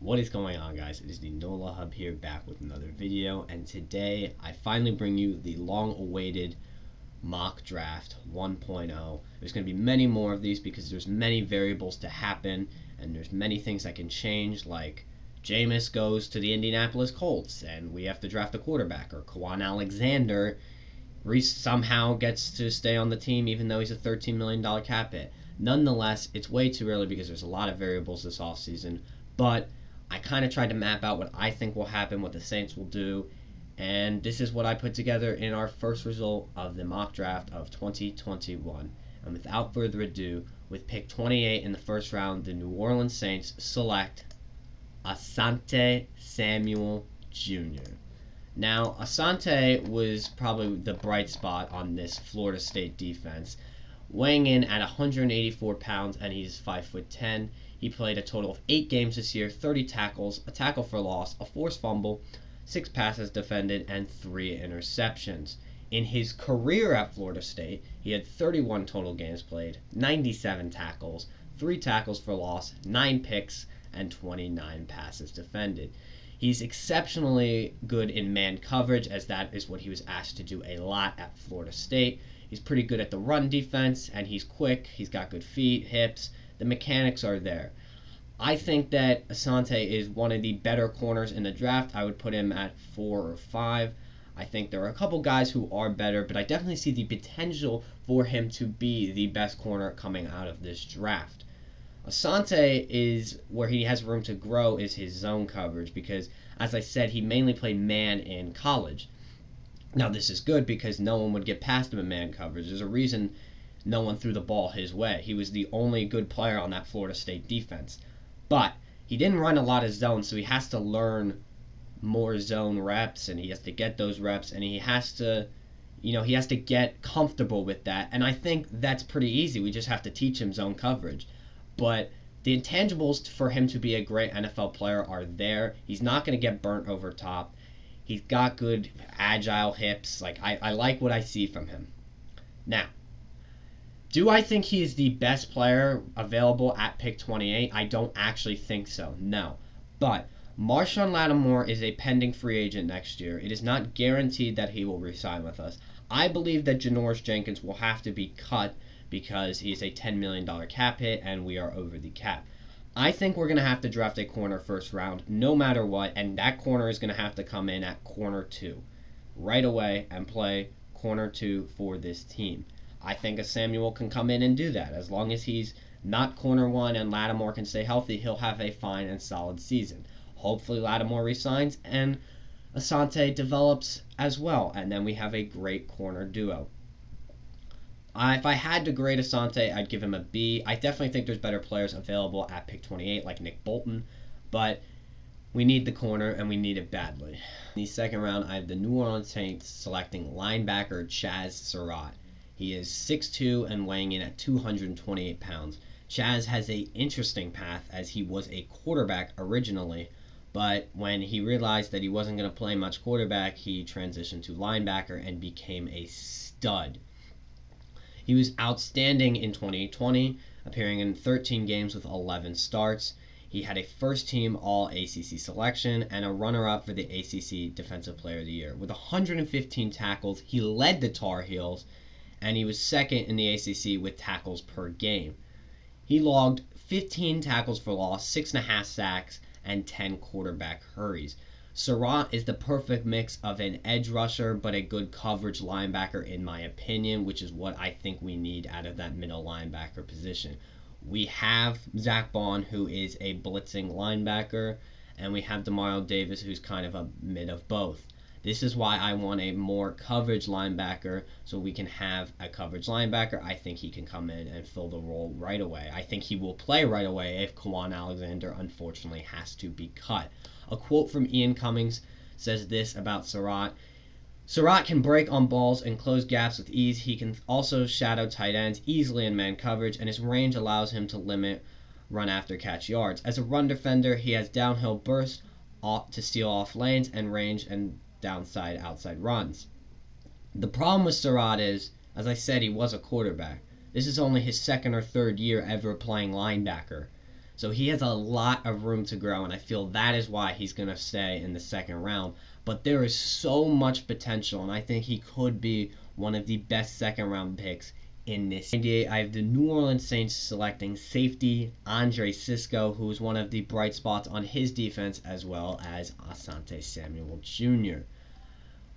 What is going on, guys? It is the NOLA Hub here, back with another video, and today I finally bring you the long-awaited mock draft 1.0. There's going to be many more of these because there's many variables to happen, and there's many things that can change, like Jameis goes to the Indianapolis Colts, and we have to draft a quarterback, or Kwan Alexander somehow gets to stay on the team even though he's a $13 million cap hit. Nonetheless, it's way too early because there's a lot of variables this offseason, but I kind of tried to map out what I think will happen, what the Saints will do, and this is what I put together in our first result of the mock draft of 2021. And without further ado, with pick 28 in the first round, the New Orleans Saints select Asante Samuel Jr. Now, Asante was probably the bright spot on this Florida State defense, weighing in at 184 pounds, and he's 5'10". He played a total of 8 games this year, 30 tackles, a tackle for loss, a forced fumble, 6 passes defended, and 3 interceptions. In his career at Florida State, he had 31 total games played, 97 tackles, 3 tackles for loss, 9 picks, and 29 passes defended. He's exceptionally good in man coverage, as that is what he was asked to do a lot at Florida State. He's pretty good at the run defense, and he's quick. He's got good feet, hips. The mechanics are there. I think that Asante is one of the better corners in the draft. I would put him at 4 or 5. I think there are a couple guys who are better, but I definitely see the potential for him to be the best corner coming out of this draft. Asante is where he has room to grow is his zone coverage because, as I said, he mainly played man in college. Now, this is good because no one would get past him in man coverage. There's a reason no one threw the ball his way. He was the only good player on that Florida State defense. But he didn't run a lot of zones, so he has to learn more zone reps, and he has to get those reps, and he has to get comfortable with that. And I think that's pretty easy. We just have to teach him zone coverage. But the intangibles for him to be a great NFL player are there. He's not going to get burnt over top. He's got good agile hips. I like what I see from him. Now, do I think he is the best player available at pick 28? I don't actually think so, no. But Marshawn Lattimore is a pending free agent next year. It is not guaranteed that he will re-sign with us. I believe that Janoris Jenkins will have to be cut because he's a $10 million cap hit and we are over the cap. I think we're going to have to draft a corner first round no matter what, and that corner is going to have to come in at corner 2 right away and play corner 2 for this team. I think a Samuel can come in and do that. As long as he's not corner 1 and Lattimore can stay healthy, he'll have a fine and solid season. Hopefully Lattimore resigns and Asante develops as well, and then we have a great corner duo. If I had to grade Asante, I'd give him a B. I definitely think there's better players available at pick 28, like Nick Bolton, but we need the corner, and we need it badly. In the second round, I have the New Orleans Saints selecting linebacker Chaz Sarat. He is 6'2" and weighing in at 228 pounds. Chaz has an interesting path as he was a quarterback originally, but when he realized that he wasn't going to play much quarterback, he transitioned to linebacker and became a stud. He was outstanding in 2020, appearing in 13 games with 11 starts. He had a first-team All-ACC selection and a runner-up for the ACC Defensive Player of the Year. With 115 tackles, he led the Tar Heels, and he was second in the ACC with tackles per game. He logged 15 tackles for loss, 6.5 sacks, and 10 quarterback hurries. Sarat is the perfect mix of an edge rusher but a good coverage linebacker in my opinion, which is what I think we need out of that middle linebacker position. We have Zach Bond, who is a blitzing linebacker, and we have Demario Davis, who's kind of a mid of both. This is why I want a more coverage linebacker, so we can have a coverage linebacker. I think he can come in and fill the role right away. I think he will play right away if Kwan Alexander unfortunately has to be cut. A quote from Ian Cummings says this about Sarat. Sarat can break on balls and close gaps with ease. He can also shadow tight ends easily in man coverage, and his range allows him to limit run after catch yards. As a run defender, he has downhill burst to steal off lanes and range and downside outside runs. The problem with Sarat is, as I said, he was a quarterback. This is only his second or third year ever playing linebacker. So he has a lot of room to grow, and I feel that is why he's going to stay in the second round. But there is so much potential, and I think he could be one of the best second round picks in this. 98, I have the New Orleans Saints selecting safety Cisco, who is one of the bright spots on his defense, as well as Asante Samuel Jr.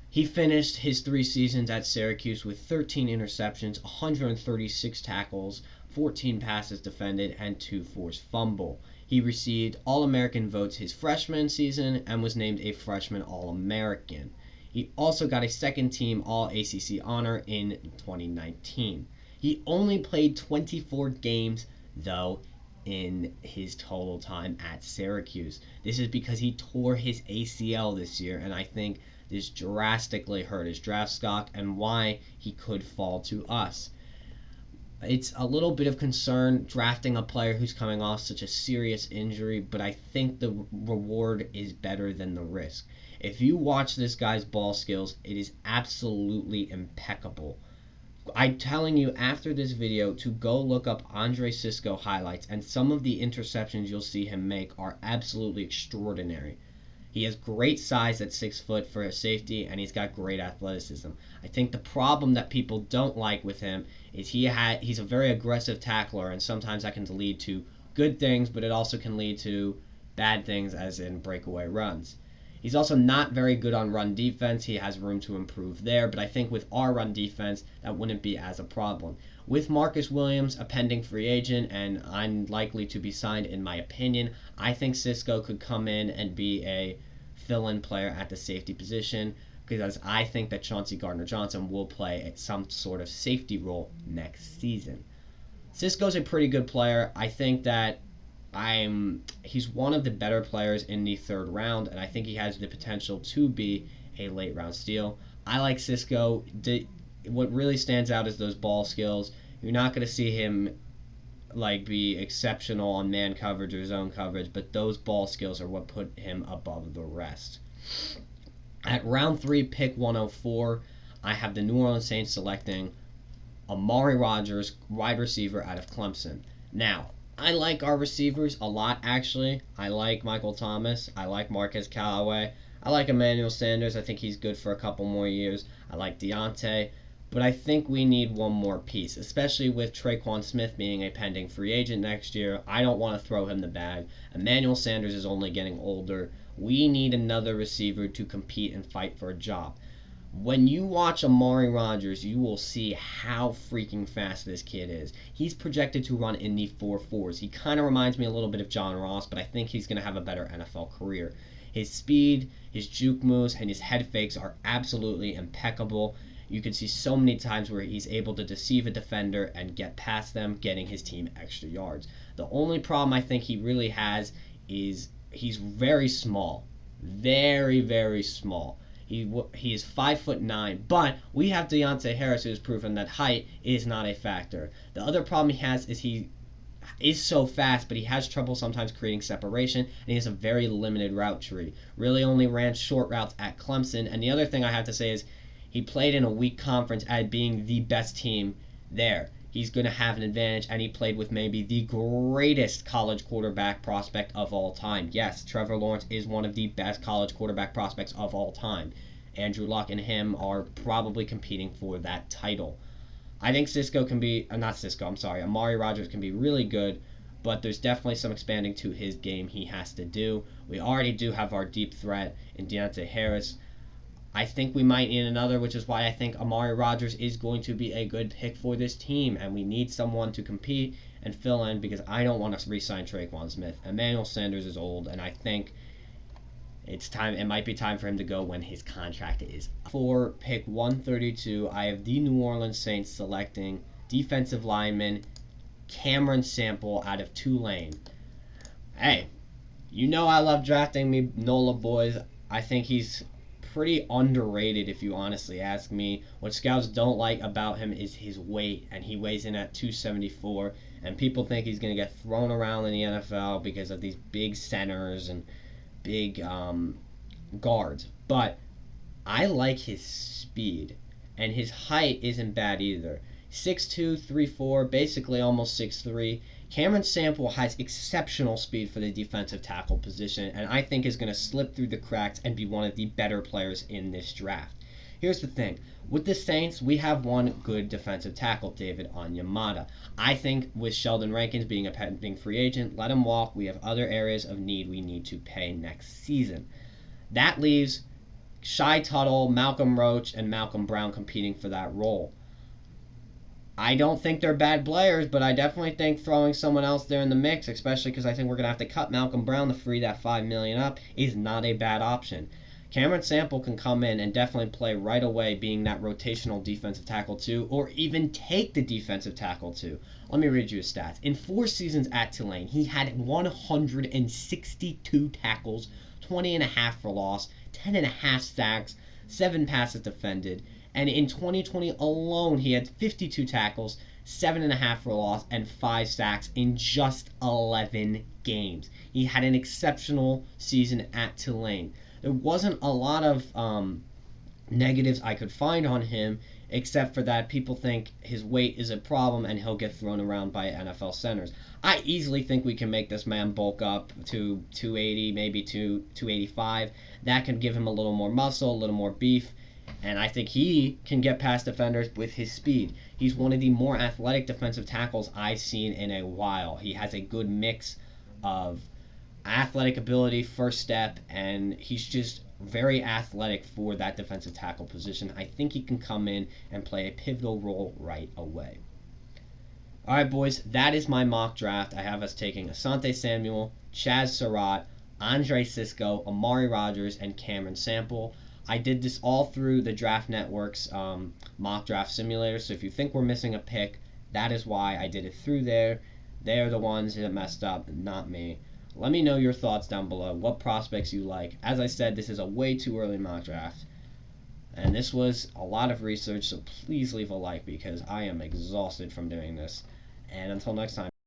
He finished his 3 seasons at Syracuse with 13 interceptions, 136 tackles, 14 passes defended, and 2 forced fumble. He received All-American votes his freshman season and was named a freshman All-American. He also got a second-team All-ACC honor in 2019. He only played 24 games, though, in his total time at Syracuse. This is because he tore his ACL this year, and I think this drastically hurt his draft stock and why he could fall to us. It's a little bit of concern drafting a player who's coming off such a serious injury, but I think the reward is better than the risk. If you watch this guy's ball skills, it is absolutely impeccable. I'm telling you after this video to go look up Cisco highlights, and some of the interceptions you'll see him make are absolutely extraordinary. He has great size at 6 foot for a safety, and he's got great athleticism. I think the problem that people don't like with him is he's a very aggressive tackler, and sometimes that can lead to good things, but it also can lead to bad things, as in breakaway runs. He's also not very good on run defense. He has room to improve there, but I think with our run defense, that wouldn't be as a problem. With Marcus Williams, a pending free agent and unlikely to be signed in my opinion, I think Cisco could come in and be a fill-in player at the safety position, because I think that Chauncey Gardner-Johnson will play some sort of safety role next season. Cisco's a pretty good player. I think that he's one of the better players in the 3rd round, and I think he has the potential to be a late round steal. I like Cisco. What really stands out is those ball skills. You're not going to see him be exceptional on man coverage or zone coverage, but those ball skills are what put him above the rest. At round 3, pick 104, I have the New Orleans Saints selecting Amari Rodgers, wide receiver out of Clemson. Now, I like our receivers a lot, actually. I like Michael Thomas. I like Marquez Callaway. I like Emmanuel Sanders. I think he's good for a couple more years. I like Deontay. But I think we need one more piece, especially with Traquan Smith being a pending free agent next year. I don't want to throw him the bag. Emmanuel Sanders is only getting older. We need another receiver to compete and fight for a job. When you watch Amari Rodgers, you will see how freaking fast this kid is. He's projected to run in the 4.4s. He kind of reminds me a little bit of John Ross, but I think he's going to have a better NFL career. His speed, his juke moves, and his head fakes are absolutely impeccable. You can see so many times where he's able to deceive a defender and get past them, getting his team extra yards. The only problem I think he really has is he's very small. Very, very small. He is 5'9", but we have Deontay Harris, who has proven that height is not a factor. The other problem he has is he is so fast, but he has trouble sometimes creating separation, and he has a very limited route tree. Really only ran short routes at Clemson, and the other thing I have to say is he played in a weak conference at being the best team there. He's going to have an advantage, and he played with maybe the greatest college quarterback prospect of all time. Yes, Trevor Lawrence is one of the best college quarterback prospects of all time. Andrew Luck and him are probably competing for that title. I think Amari Rodgers can be really good, but there's definitely some expanding to his game he has to do. We already do have our deep threat in Deontay Harris. I think we might need another, which is why I think Amari Rodgers is going to be a good pick for this team, and we need someone to compete and fill in, because I don't want to re-sign Traquan Smith. Emmanuel Sanders is old, and I think it might be time for him to go when his contract is up. For pick 132, I have the New Orleans Saints selecting defensive lineman Cameron Sample out of Tulane. Hey, you know I love drafting me NOLA boys. I think he's pretty underrated, if you honestly ask me. What scouts don't like about him is his weight, and he weighs in at 274, and people think he's going to get thrown around in the NFL because of these big centers and big guards. But I like his speed, and his height isn't bad either. 6'2", 3'4", basically almost 6'3". Cameron Sample has exceptional speed for the defensive tackle position, and I think is going to slip through the cracks and be one of the better players in this draft. Here's the thing. With the Saints, we have one good defensive tackle, David Onyemata. I think with Sheldon Rankins being a pending free agent, let him walk. We have other areas of need we need to pay next season. That leaves Shy Tuttle, Malcolm Roach, and Malcolm Brown competing for that role. I don't think they're bad players, but I definitely think throwing someone else there in the mix, especially because I think we're going to have to cut Malcolm Brown to free that $5 million up, is not a bad option. Cameron Sample can come in and definitely play right away, being that rotational defensive tackle too, or even take the defensive tackle too. Let me read you his stats. In 4 seasons at Tulane, he had 162 tackles, 20.5 for loss, 10.5 sacks, 7 passes defended. And in 2020 alone, he had 52 tackles, 7.5 for loss, and 5 sacks in just 11 games. He had an exceptional season at Tulane. There wasn't a lot of negatives I could find on him, except for that people think his weight is a problem and he'll get thrown around by NFL centers. I easily think we can make this man bulk up to 280, maybe 285. That can give him a little more muscle, a little more beef. And I think he can get past defenders with his speed. He's one of the more athletic defensive tackles I've seen in a while. He has a good mix of athletic ability, first step, and he's just very athletic for that defensive tackle position. I think he can come in and play a pivotal role right away. All right, boys, that is my mock draft. I have us taking Asante Samuel, Chaz Sarat, Andre Cisco, Amari Rodgers, and Cameron Sample. I did this all through the Draft Network's mock draft simulator, so if you think we're missing a pick, that is why I did it through there. They're the ones that messed up, not me. Let me know your thoughts down below, what prospects you like. As I said, this is a way too early mock draft, and this was a lot of research, so please leave a like because I am exhausted from doing this. And until next time.